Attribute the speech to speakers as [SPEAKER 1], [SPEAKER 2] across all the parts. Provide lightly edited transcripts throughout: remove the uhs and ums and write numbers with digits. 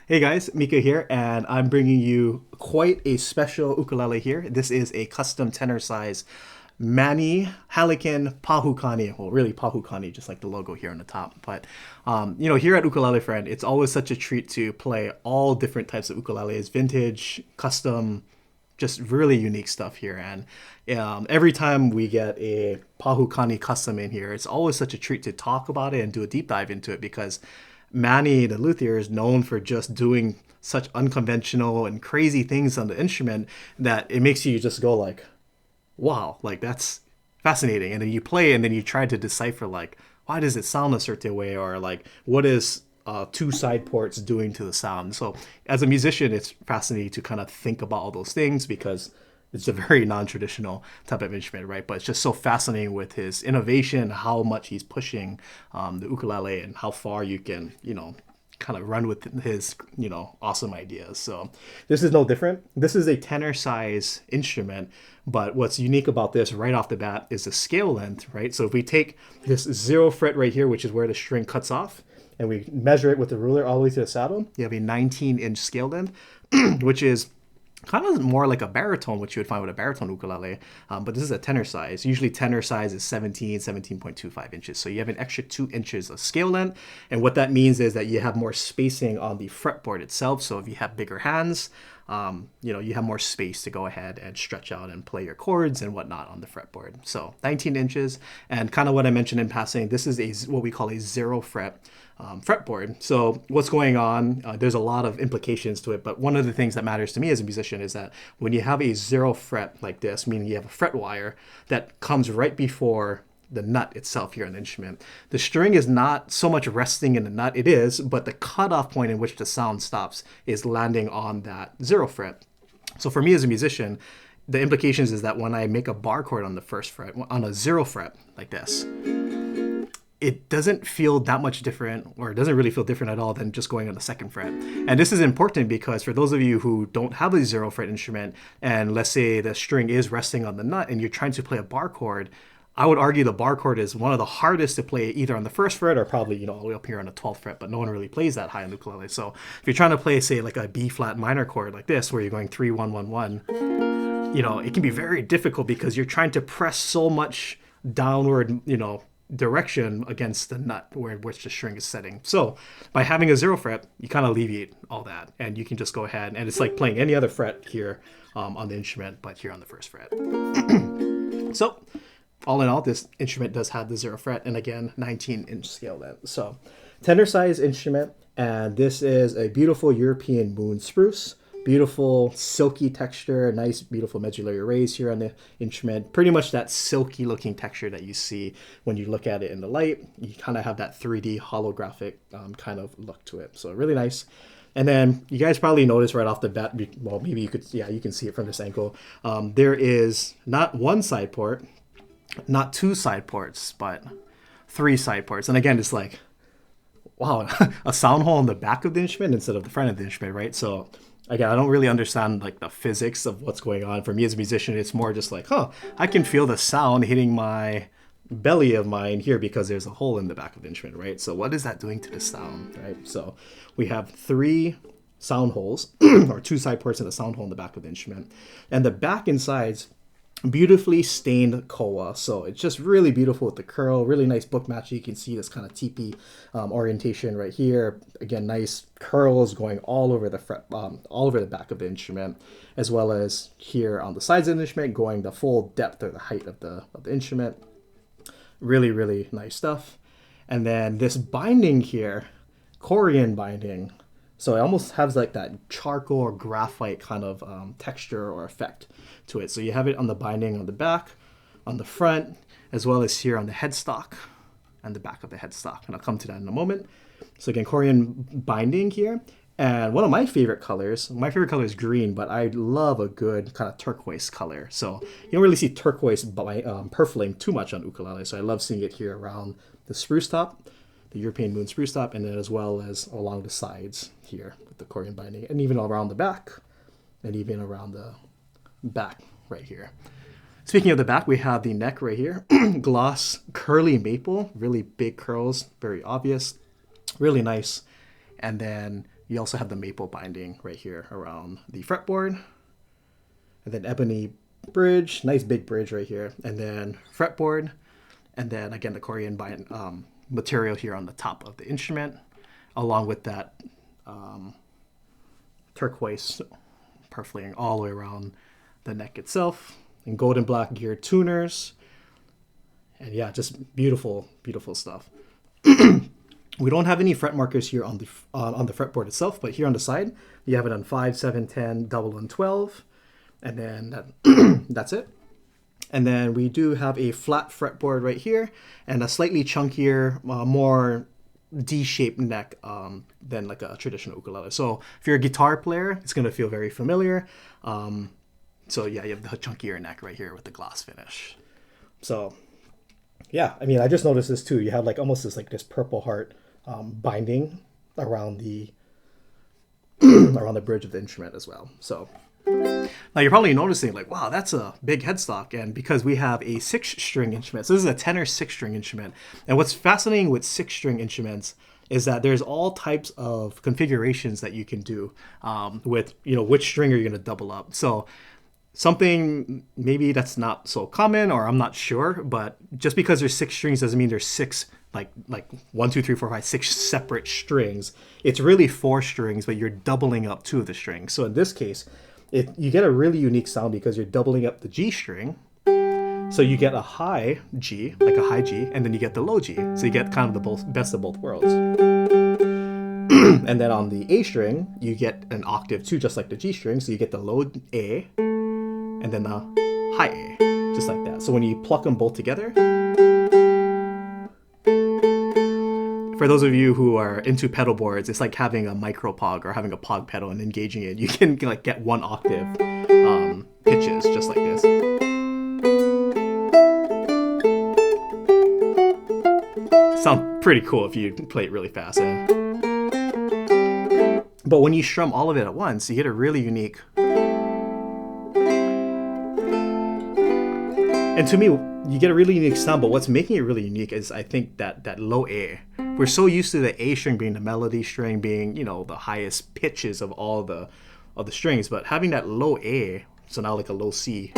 [SPEAKER 1] Hey guys, Mika here, and I'm bringing you quite a special ukulele here. This is a custom tenor size Mani Halikin Pahu Kani. Well, really Pahu Kani, just like the logo here on the top. But here at Ukulele Friend, it's always such a treat to play all different types of ukuleles, vintage, custom, just really unique stuff here. And every time we get a Pahu Kani custom in here, it's always such a treat to talk about it and do a deep dive into it because Manny, the luthier, is known for just doing such unconventional and crazy things on the instrument that it makes you just go like, wow, like that's fascinating. And then you play and then you try to decipher like, why does it sound a certain way? Or like, what is two side ports doing to the sound? So as a musician, it's fascinating to kind of think about all those things because it's a very non-traditional type of instrument, right? But it's just so fascinating with his innovation, how much he's pushing the ukulele and how far you can, kind of run with his, awesome ideas. So this is no different. This is a tenor size instrument, but what's unique about this right off the bat is the scale length, right? So if we take this 0 fret right here, which is where the string cuts off, and we measure it with the ruler all the way to the saddle, you have a 19-inch scale length, which is kind of more like a baritone, which you would find with a baritone ukulele, but this is a tenor size. Usually tenor size is 17.25 inches. So you have an extra 2 inches of scale length. And what that means is that you have more spacing on the fretboard itself. So if you have bigger hands, you have more space to go ahead and stretch out and play your chords and whatnot on the fretboard. So 19 inches, and kind of what I mentioned in passing, this is what we call a 0 fret fretboard. So what's going on? There's a lot of implications to it, but one of the things that matters to me as a musician is that when you have a 0 fret like this, meaning you have a fret wire that comes right before the nut itself here on the instrument. The string is not so much resting in the nut, it is, but the cutoff point in which the sound stops is landing on that 0 fret. So for me as a musician, the implications is that when I make a bar chord on the first fret, on a 0 fret like this, it doesn't feel that much different, or it doesn't really feel different at all than just going on the 2nd fret. And this is important because for those of you who don't have a 0 fret instrument, and let's say the string is resting on the nut and you're trying to play a bar chord, I would argue the bar chord is one of the hardest to play either on the 1st fret or probably, all the way up here on the 12th fret, but no one really plays that high on the ukulele. So if you're trying to play, say, like a B flat minor chord like this, where you're going 3, 1, 1, 1, it can be very difficult because you're trying to press so much downward, direction against the nut where which the string is setting. So by having a 0 fret, you kind of alleviate all that, and you can just go ahead and it's like playing any other fret here on the instrument, but here on the 1st fret. So all in all, this instrument does have the 0 fret, and again, 19-inch scale length. So tenor size instrument, and this is a beautiful European moon spruce. Beautiful silky texture, nice beautiful medullary rays here on the instrument. Pretty much that silky looking texture that you see when you look at it in the light. You kind of have that 3D holographic kind of look to it. So really nice. And then you guys probably noticed right off the bat, well, maybe you can see it from this angle. There is not one side port, not 2 side ports, but 3 side ports. And again, it's like, wow, a sound hole in the back of the instrument instead of the front of the instrument, right? So again, I don't really understand like the physics of what's going on. For me as a musician, it's more just like, I can feel the sound hitting my belly of mine here because there's a hole in the back of the instrument, right? So what is that doing to the sound, right? So we have 3 sound holes or 2 side ports and a sound hole in the back of the instrument. And the back and sides beautifully stained koa, so it's just really beautiful with the curl, really nice book match. You can see this kind of teepee orientation right here. Again, nice curls going all over the fret, all over the back of the instrument, as well as here on the sides of the instrument, going the full depth or the height of the instrument. Really, really nice stuff. And then this binding here, Korean binding. So it almost has like that charcoal or graphite kind of texture or effect to it. So you have it on the binding on the back, on the front, as well as here on the headstock and the back of the headstock. And I'll come to that in a moment. So again, Korean binding here. And one of my favorite colors is green, but I love a good kind of turquoise color. So you don't really see turquoise purfling too much on ukulele. So I love seeing it here around the spruce top, the European moon spruce top, and then as well as along the sides here with the Korean binding, and even around the back, and even around the back right here. Speaking of the back, we have the neck right here. Gloss curly maple, really big curls, very obvious, really nice. And then you also have the maple binding right here around the fretboard. And then ebony bridge, nice big bridge right here. And then fretboard. And then again, the Korean material here on the top of the instrument, along with that turquoise purfling all the way around the neck itself. And gold and black geared tuners. And yeah, just beautiful, beautiful stuff. We don't have any fret markers here on the fretboard itself, but here on the side, you have it on 5, 7, 10, double, and 12. And then that's it. And then we do have a flat fretboard right here and a slightly chunkier, more D-shaped neck than like a traditional ukulele. So if you're a guitar player, it's going to feel very familiar. So yeah, you have the chunkier neck right here with the gloss finish. So yeah, I mean, I just noticed this too. You have like almost this purple heart binding around the around the bridge of the instrument as well. So now you're probably noticing like, wow, that's a big headstock. And because we have a 6-string instrument, so this is a tenor 6-string instrument. And what's fascinating with 6-string instruments is that there's all types of configurations that you can do with, which string are you going to double up. So something maybe that's not so common, or I'm not sure, but just because there's 6 strings doesn't mean there's 6 like 1, 2, 3, 4, 5, 6 separate strings. It's really 4 strings, but you're doubling up 2 of the strings. So in this case, you get a really unique sound because you're doubling up the G string. So you get a high G, like a high G, and then you get the low G. So you get kind of the best of both worlds. And then on the A string, you get an octave too, just like the G string. So you get the low A, and then the high A, just like that. So when you pluck them both together, for those of you who are into pedal boards, it's like having a micro pog or having a pog pedal and engaging it. You can like get 1 octave pitches just like this. Sounds pretty cool if you play it really fast. But when you strum all of it at once, you get a really unique. And to me, you get a really unique sound, but what's making it really unique is, I think, that low A. We're so used to the A string being the melody string, being, the highest pitches of all the strings, but having that low A, so now like a low C,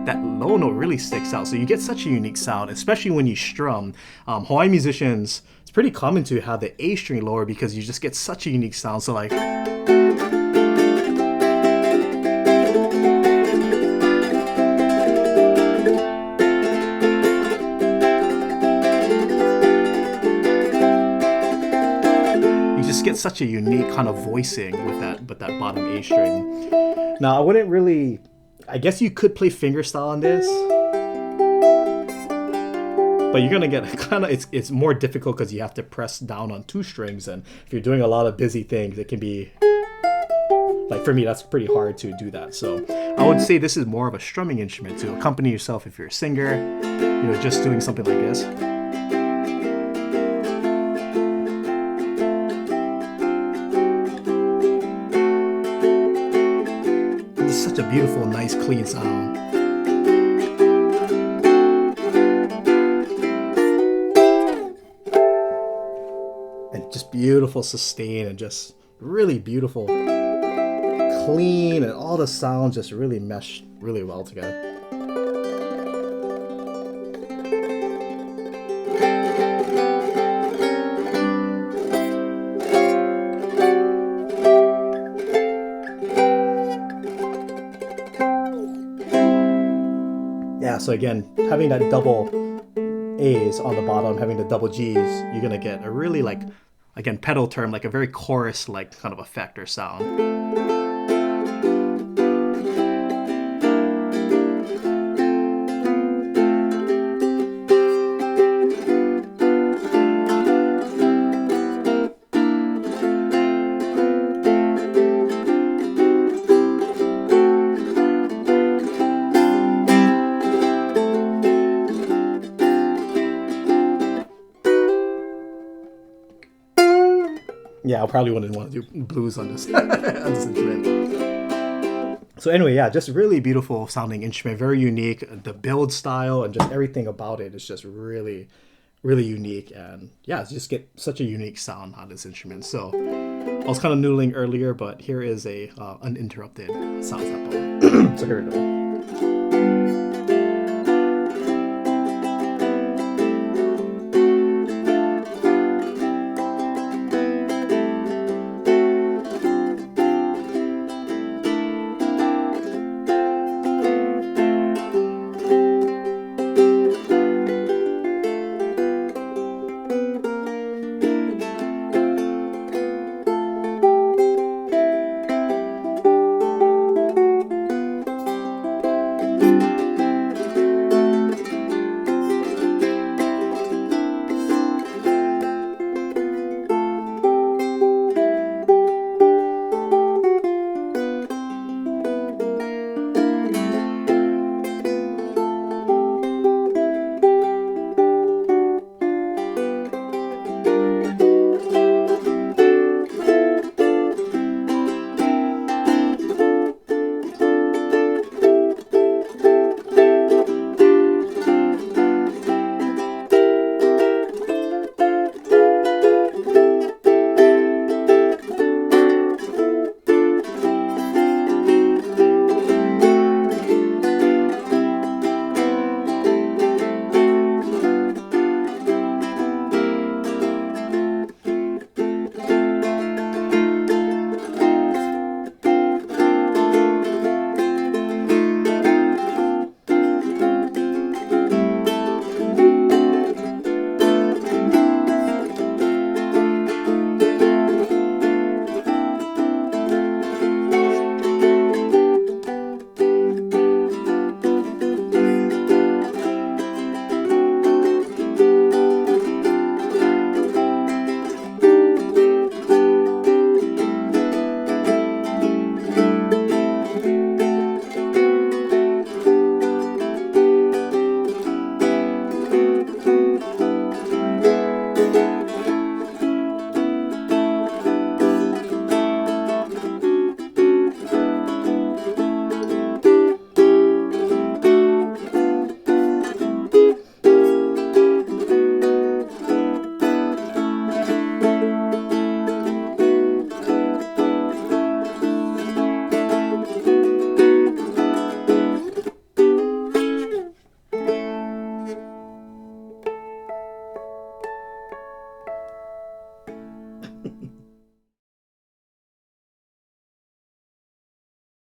[SPEAKER 1] that low note really sticks out. So you get such a unique sound, especially when you strum. Hawaiian musicians, it's pretty common to have the A string lower because you just get such a unique sound. So like, get such a unique kind of voicing with that bottom A string. Now, I wouldn't really, I guess you could play fingerstyle on this, but you're gonna get kind of, it's more difficult because you have to press down on 2 strings, and if you're doing a lot of busy things, it can be, like for me, that's pretty hard to do that. So I would say this is more of a strumming instrument to accompany yourself if you're a singer, just doing something like this. Such a beautiful, nice, clean sound. And just beautiful sustain and just really beautiful, clean, and all the sounds just really mesh really well together. So again, having that double A's on the bottom, having the double G's, you're gonna get a really again, pedal term, like a very chorus-like kind of effect or sound. Yeah, I probably wouldn't want to do blues on this, on this instrument. So anyway, yeah, just really beautiful sounding instrument, very unique. The build style and just everything about it is just really, really unique, and yeah, just get such a unique sound on this instrument. So I was kind of noodling earlier, but here is a uninterrupted sound sample. So here we go.